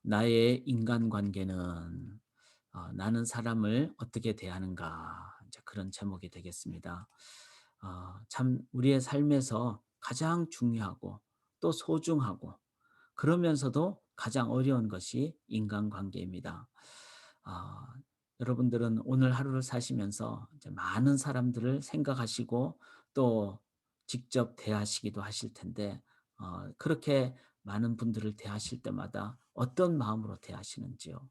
나의 인간관계는 나는 사람을 어떻게 대하는가 이제 그런 제목이 되겠습니다. 참 우리의 삶에서 가장 중요하고 또 소중하고 그러면서도 가장 어려운 것이 인간관계입니다. 아, 여러분들은 오늘 하루를 사시면서 이제 많은 사람들을 생각하시고 또 직접 대하시기도 하실 텐데 그렇게 많은 분들을 대하실 때마다 어떤 마음으로 대하시는지요?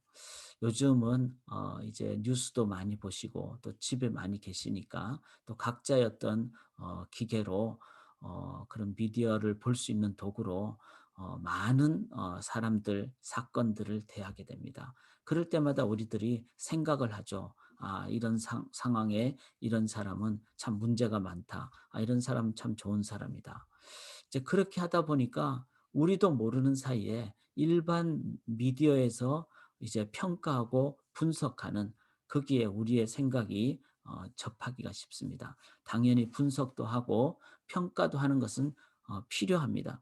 요즘은 이제 뉴스도 많이 보시고 또 집에 많이 계시니까 또 각자의 어떤 기계로 그런 미디어를 볼 수 있는 도구로 많은 사람들, 사건들을 대하게 됩니다. 그럴 때마다 우리들이 생각을 하죠. '아 이런 상황에 이런 사람은 참 문제가 많다. 아 이런 사람은 참 좋은 사람이다.' 이제 그렇게 하다 보니까 우리도 모르는 사이에 일반 미디어에서 이제 평가하고 분석하는 거기에 우리의 생각이 접하기가 쉽습니다. 당연히 분석도 하고 평가도 하는 것은 필요합니다.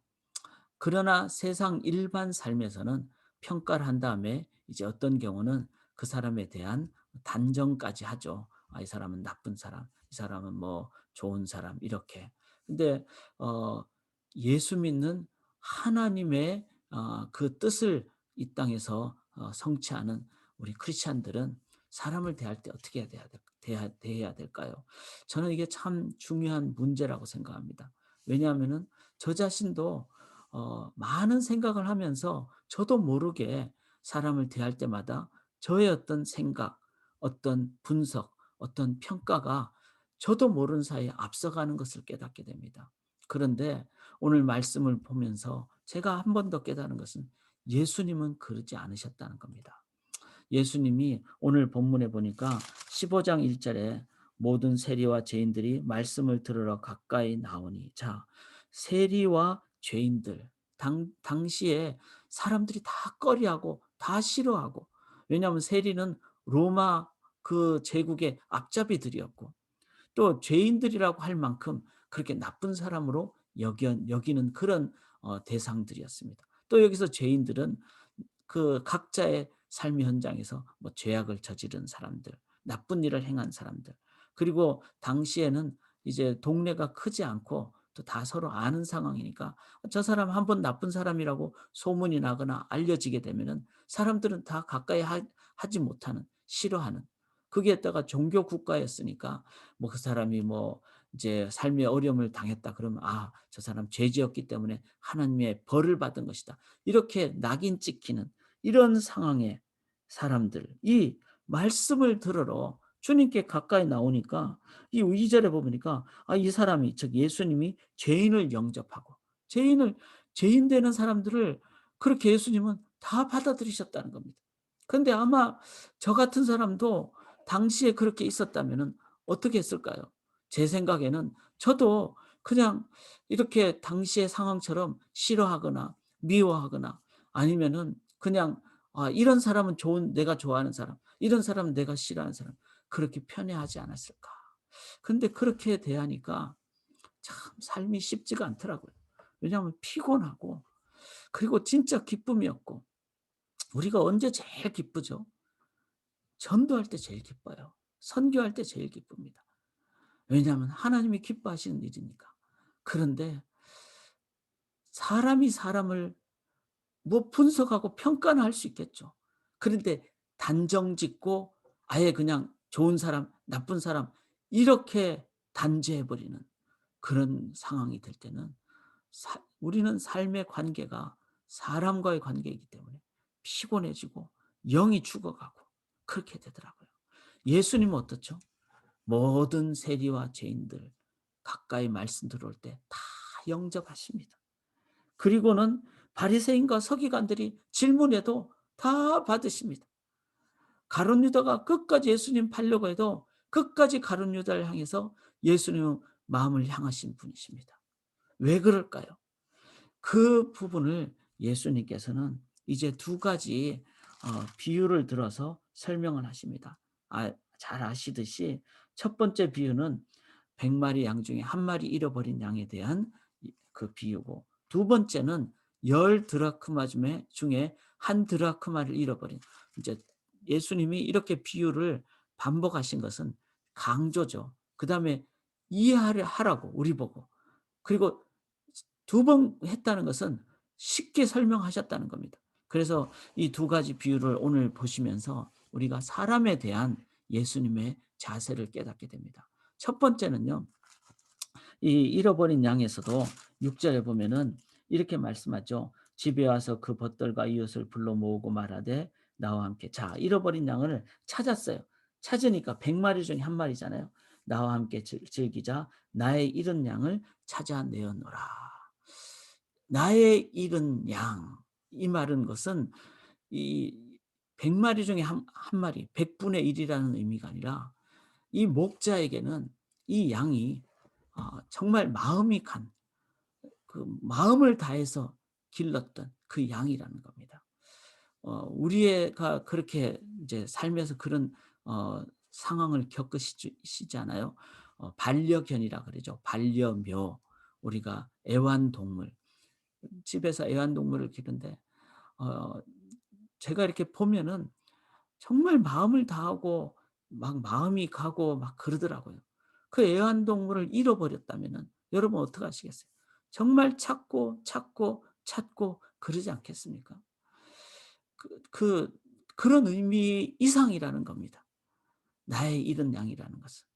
그러나 세상 일반 삶에서는 평가를 한 다음에 이제 어떤 경우는 그 사람에 대한 단정까지 하죠. '아 이 사람은 나쁜 사람, 이 사람은 뭐 좋은 사람.' 이렇게. 근데 어 예수 믿는 하나님의 그 뜻을 이 땅에서 성취하는 우리 크리스찬들은 사람을 대할 때 어떻게 대해야 될까요? 저는 이게 참 중요한 문제라고 생각합니다. 왜냐하면은 저 자신도 많은 생각을 하면서 저도 모르게 사람을 대할 때마다 저의 어떤 생각, 어떤 분석, 어떤 평가가 저도 모르는 사이에 앞서가는 것을 깨닫게 됩니다. 그런데 오늘 말씀을 보면서 제가 한 번 더 깨달은 것은 예수님은 그러지 않으셨다는 겁니다. 예수님이 오늘 본문에 보니까 15장 1 절에 모든 세리와 죄인들이 말씀을 들으러 가까이 나오니 자 세리와 죄인들 당시에 사람들이 다 꺼리하고 다 싫어하고 왜냐하면 세리는 로마 그 제국의 앞잡이들이었고 또 죄인들이라고 할 만큼 그렇게 나쁜 사람으로 여기는 그런 대상들이었습니다. 또 여기서 죄인들은 그 각자의 삶의 현장에서 뭐 죄악을 저지른 사람들, 나쁜 일을 행한 사람들, 그리고 당시에는 이제 동네가 크지 않고 또 다 서로 아는 상황이니까 저 사람 한번 나쁜 사람이라고 소문이 나거나 알려지게 되면은 사람들은 다 가까이 하지 못하는 싫어하는 거기에다가 종교 국가였으니까 뭐 그 사람이 뭐 이제 삶의 어려움을 당했다 그러면 '아 저 사람 죄 지었기 때문에 하나님의 벌을 받은 것이다.' 이렇게 낙인 찍히는 이런 상황의 사람들이 말씀을 들으러 주님께 가까이 나오니까 이 2 절에 보니까 이 사람이 즉 예수님이 죄인을 영접하고 죄인을 죄인 되는 사람들을 그렇게 예수님은 다 받아들이셨다는 겁니다. 그런데 아마 저 같은 사람도 당시에 그렇게 있었다면은 어떻게 했을까요? 제 생각에는 저도 그냥 이렇게 당시의 상황처럼 싫어하거나 미워하거나 아니면은 그냥 이런 사람은 좋은 내가 좋아하는 사람, 이런 사람은 내가 싫어하는 사람 그렇게 편애하지 않았을까. 근데 그렇게 대하니까 참 삶이 쉽지가 않더라고요. 왜냐하면 피곤하고 그리고 진짜 기쁨이 없고 우리가 언제 제일 기쁘죠? 전도할 때 제일 기뻐요. 선교할 때 제일 기쁩니다. 왜냐하면 하나님이 기뻐하시는 일이니까. 그런데 사람이 사람을 뭐 분석하고 평가는 할 수 있겠죠. 그런데 단정짓고 아예 그냥 좋은 사람, 나쁜 사람 이렇게 단죄해 버리는 그런 상황이 될 때는 우리는 삶의 관계가 사람과의 관계이기 때문에 피곤해지고 영이 죽어가고 그렇게 되더라고요. 예수님은 어떻죠? 모든 세리와 죄인들 가까이 말씀 들어올 때 다 영접하십니다. 그리고는 바리새인과 서기관들이 질문해도 다 받으십니다. 가룟 유다가 끝까지 예수님 팔려고 해도 끝까지 가룟 유다를 향해서 예수님의 마음을 향하신 분이십니다. 왜 그럴까요? 그 부분을 예수님께서는 이제 두 가지 비유를 들어서 설명을 하십니다. 잘 아시듯이 첫 번째 비유는 100 마리 양 중에 한 마리 잃어버린 양에 대한 그 비유고 두 번째는 열 드라크마 중에 한 드라크마를 잃어버린, 이제 예수님이 이렇게 비유를 반복하신 것은 강조죠. 그다음에 이해하려 하라고 우리 보고. 그리고 두 번 했다는 것은 쉽게 설명하셨다는 겁니다. 그래서 이 두 가지 비유를 오늘 보시면서 우리가 사람에 대한 예수님의 자세를 깨닫게 됩니다. 첫 번째는요. 이 잃어버린 양에서도 6 절에 보면은 이렇게 말씀하죠. 집에 와서 그 벗들과 이웃을 불러 모으고 말하되 나와 함께, 자, 잃어버린 양을 찾았어요. 찾으니까 100마리 중에 한 마리잖아요. 나와 함께 즐기자. 나의 잃은 양을 찾아내었노라. 나의 잃은 양. 이 말은 것은 이 100마리 중에 한 마리, 100분의 1이라는 의미가 아니라 이 목자에게는 이 양이 정말 마음이 간, 그 마음을 다해서 길렀던 그 양이라는 겁니다. 우리가 그렇게 이제 살면서 그런 상황을 겪으시잖아요. 반려견이라 그러죠. 반려묘. 우리가 애완동물. 집에서 애완동물을 기르는데 어 제가 이렇게 보면은 정말 마음을 다하고 막 마음이 가고 막 그러더라고요. 그 애완동물을 잃어버렸다면은 여러분 어떡하시겠어요? 정말 찾고 찾고 찾고 그러지 않겠습니까? 그 그 그런 의미 이상이라는 겁니다. 나의 잃은 양이라는 것은.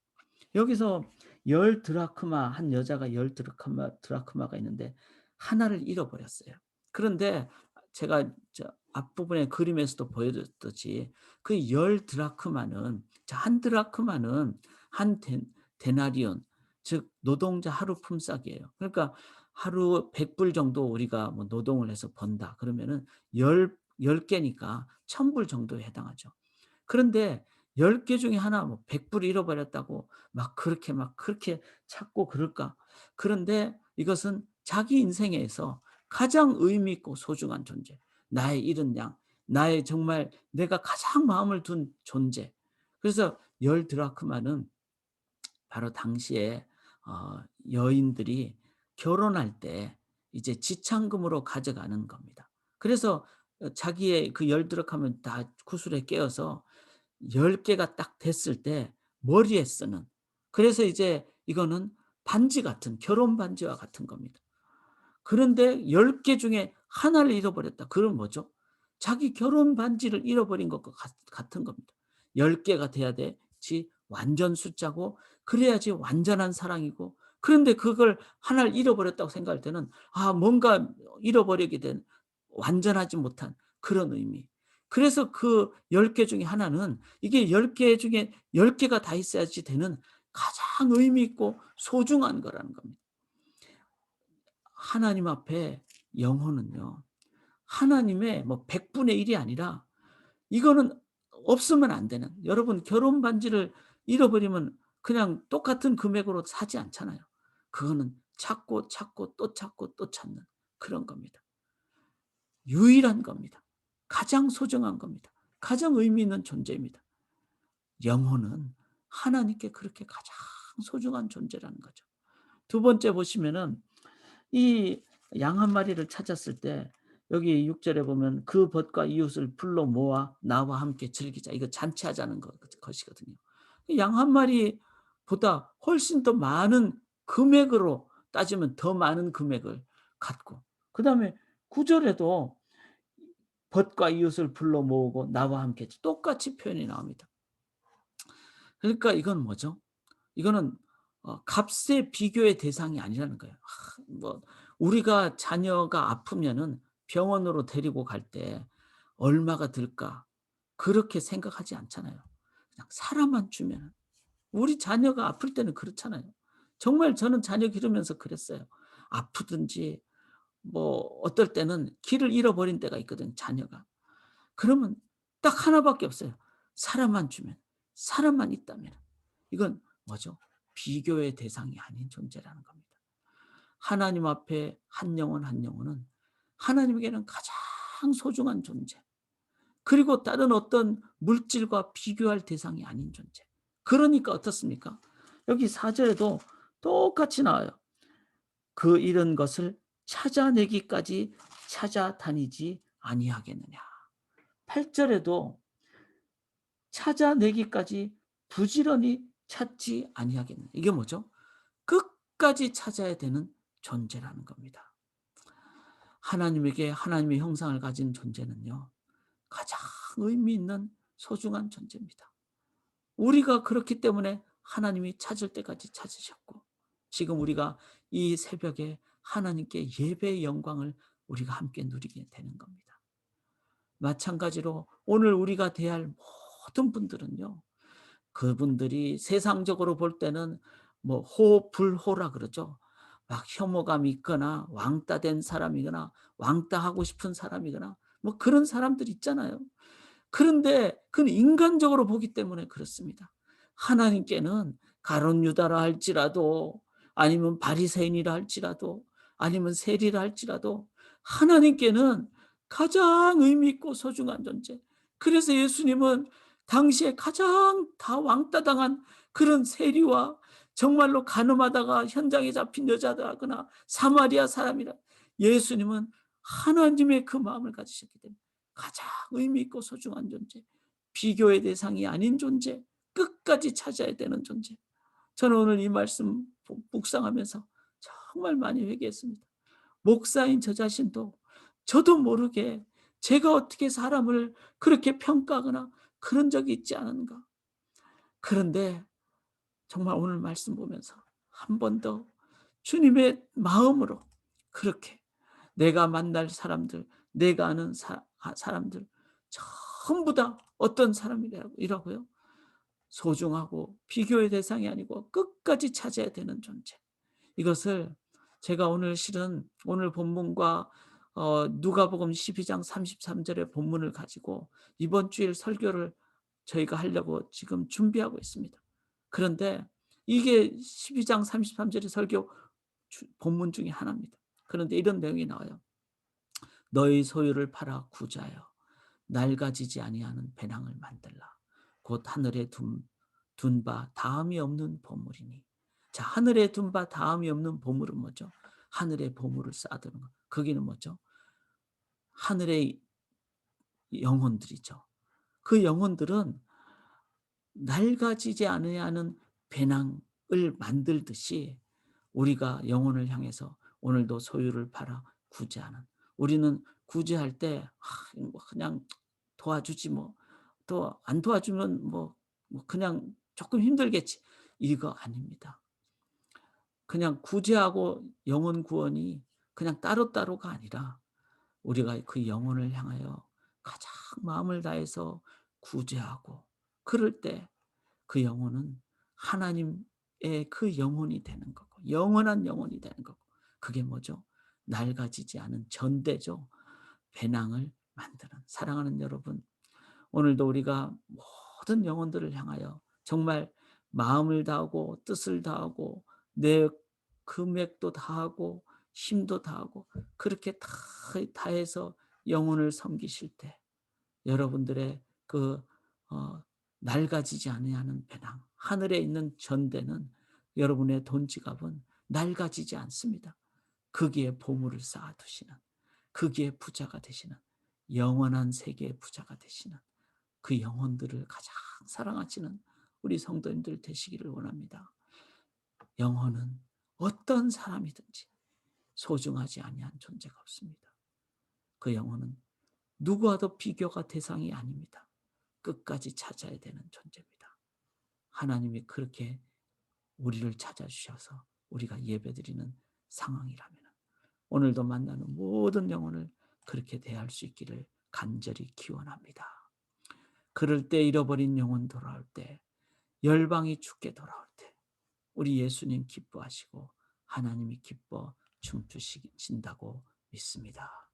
여기서 열 드라크마, 한 여자가 열 드라크마가 있는데 하나를 잃어버렸어요. 그런데 제가 앞부분에 그림에서도 보여줬듯이 그 열 드라크마는, 자, 한 드라크마는 한 데나리온, 즉 노동자 하루 품삯이에요. 그러니까 하루 100불 정도 우리가 뭐 노동을 해서 번다 그러면은 열 개니까 1000불 정도에 해당하죠. 그런데 10개 중에 하나 뭐 100 불 잃어버렸다고 막 그렇게 찾고 그럴까? 그런데 이것은 자기 인생에서 가장 의미 있고 소중한 존재, 나의 잃은 양, 나의 정말 내가 가장 마음을 둔 존재. 그래서 열 드라크마는 바로 당시에 여인들이 결혼할 때 이제 지참금으로 가져가는 겁니다. 그래서 자기의 그 열 드락하면 다 구슬에 깨어서 10 개가 딱 됐을 때 머리에 쓰는, 그래서 이제 이거는 반지 같은, 결혼 반지와 같은 겁니다. 그런데 10개 중에 하나를 잃어버렸다. 그건 뭐죠? 자기 결혼 반지를 잃어버린 것과 같은 겁니다. 10 개가 돼야 되지 완전 숫자고, 그래야지 완전한 사랑이고, 그런데 그걸 하나를 잃어버렸다고 생각할 때는 뭔가 잃어버리게 된 완전하지 못한 그런 의미. 그래서 그 10개 중에 하나는, 이게 10개 중에 10 개가 다 있어야지 되는 가장 의미 있고 소중한 거라는 겁니다. 하나님 앞에 영혼은요, 하나님의 뭐 100 분의 1이 아니라 이거는 없으면 안 되는, 여러분 결혼 반지를 잃어버리면 그냥 똑같은 금액으로 사지 않잖아요. 그거는 찾고 찾고 또 찾고 또 찾는 그런 겁니다. 유일한 겁니다. 가장 소중한 겁니다. 가장 의미 있는 존재입니다. 영혼은 하나님께 그렇게 가장 소중한 존재라는 거죠. 두 번째 보시면은 이 양 한 마리를 찾았을 때 여기 6 절에 보면 그 벗과 이웃을 불러 모아 나와 함께 즐기자. 이거 잔치하자는 것이거든요. 양 한 마리보다 훨씬 더 많은 금액으로 따지면 더 많은 금액을 갖고, 그다음에 9 절에도 벗과 이웃을 불러 모으고 나와 함께, 똑같이 표현이 나옵니다. 그러니까 이건 뭐죠? 이거는 값의 비교의 대상이 아니라는 거예요. 뭐 우리가 자녀가 아프면은 병원으로 데리고 갈 때 '얼마가 들까?' 그렇게 생각하지 않잖아요. 그냥 사람만 주면은. 우리 자녀가 아플 때는 그렇잖아요. 정말 저는 자녀 기르면서 그랬어요. 아프든지 뭐 어떨 때는 길을 잃어버린 때가 있거든요, 자녀가. 그러면 딱 하나 밖에 없어요. 사람만 주면, 사람만 있다면. 이건 뭐죠? 비교의 대상이 아닌 존재라는 겁니다. 하나님 앞에 한 영혼 한 영혼은 하나님에게는 가장 소중한 존재. 그리고 다른 어떤 물질과 비교할 대상이 아닌 존재. 그러니까 어떻습니까? 여기 4 절에도 똑같이 나와요. 그 잃은 것을 찾아내기까지 찾아다니지 아니하겠느냐. 8절에도 찾아내기까지 부지런히 찾지 아니하겠느냐. 이게 뭐죠? 끝까지 찾아야 되는 존재라는 겁니다. 하나님에게 하나님의 형상을 가진 존재는요, 가장 의미 있는 소중한 존재입니다. 우리가 그렇기 때문에 하나님이 찾을 때까지 찾으셨고, 지금 우리가 이 새벽에 하나님께 예배의 영광을 우리가 함께 누리게 되는 겁니다. 마찬가지로 오늘 우리가 대할 모든 분들은요, 그분들이 세상적으로 볼 때는 뭐 호불호라 그러죠. 막 혐오감이 있거나 왕따 된 사람이거나 왕따 하고 싶은 사람이거나 뭐 그런 사람들 있잖아요. 그런데 그건 인간적으로 보기 때문에 그렇습니다. 하나님께는 가룟 유다라 할지라도, 아니면 바리새인이라 할지라도, 아니면 세리라 할지라도 하나님께는 가장 의미 있고 소중한 존재. 그래서 예수님은 당시에 가장 다 왕따 당한 그런 세리와 정말로 간음하다가 현장에 잡힌 여자다거나 사마리아 사람이라, 예수님은 하나님의 그 마음을 가지셨기 때문에 가장 의미 있고 소중한 존재, 비교의 대상이 아닌 존재, 끝까지 찾아야 되는 존재. 저는 오늘 이 말씀 묵상하면서 정말 많이 회개했습니다. 목사인 저 자신도 저도 모르게 제가 어떻게 사람을 그렇게 평가하거나 그런 적이 있지 않은가. 그런데 정말 오늘 말씀 보면서 한 번 더 주님의 마음으로 그렇게 내가 만날 사람들, 내가 아는 사람들 전부 다 어떤 사람이라고요? 소중하고 비교의 대상이 아니고 끝까지 찾아야 되는 존재. 이것을 제가 오늘 실은 오늘 본문과 누가복음 12장 33절의 본문을 가지고 이번 주일 설교를 저희가 하려고 지금 준비하고 있습니다. 그런데 이게 12장 33절의 설교 본문 중에 하나입니다. 그런데 이런 내용이 나와요. 너희 소유를 팔아 구자여 낡아지지 아니하는 배낭을 만들라. 곧 하늘에 둔 바 다음이 없는 보물이니. 자, 하늘에 둔 바 다음이 없는 보물은 뭐죠? 하늘의 보물을 쌓아두는 것. 거기는 뭐죠? 하늘의 영혼들이죠. 그 영혼들은 낡아지지 않아야 하는 배낭을 만들듯이 우리가 영혼을 향해서 오늘도 소유를 팔아 구제하는, 우리는 구제할 때 뭐 그냥 도와주지 뭐, 또 안 도와주면 뭐 그냥 조금 힘들겠지, 이거 아닙니다. 그냥 구제하고 영혼 구원이 그냥 따로따로가 아니라 우리가 그 영혼을 향하여 가장 마음을 다해서 구제하고, 그럴 때 그 영혼은 하나님의 그 영혼이 되는 거고 영원한 영혼이 되는 거고, 그게 뭐죠? 낡아지지 않은 전대죠. 배낭을 만드는. 사랑하는 여러분, 오늘도 우리가 모든 영혼들을 향하여 정말 마음을 다하고 뜻을 다하고 내 금액도 다하고 힘도 다하고 그렇게 다 다해서 영혼을 섬기실 때 여러분들의 그 낡아지지 아니하는 배낭, 하늘에 있는 전대는, 여러분의 돈 지갑은 낡아지지 않습니다. 거기에 보물을 쌓아 두시는, 거기에 부자가 되시는, 영원한 세계의 부자가 되시는 그 영혼들을 가장 사랑하시는 우리 성도님들 되시기를 원합니다. 영혼은 어떤 사람이든지 소중하지 아니한 존재가 없습니다. 그 영혼은 누구와도 비교가 대상이 아닙니다. 끝까지 찾아야 되는 존재입니다. 하나님이 그렇게 우리를 찾아주셔서 우리가 예배드리는 상황이라면 오늘도 만나는 모든 영혼을 그렇게 대할 수 있기를 간절히 기원합니다. 그럴 때 잃어버린 영혼 돌아올 때, 열방이 주께 돌아올 때 우리 예수님 기뻐하시고 하나님이 기뻐 춤추신다고 믿습니다.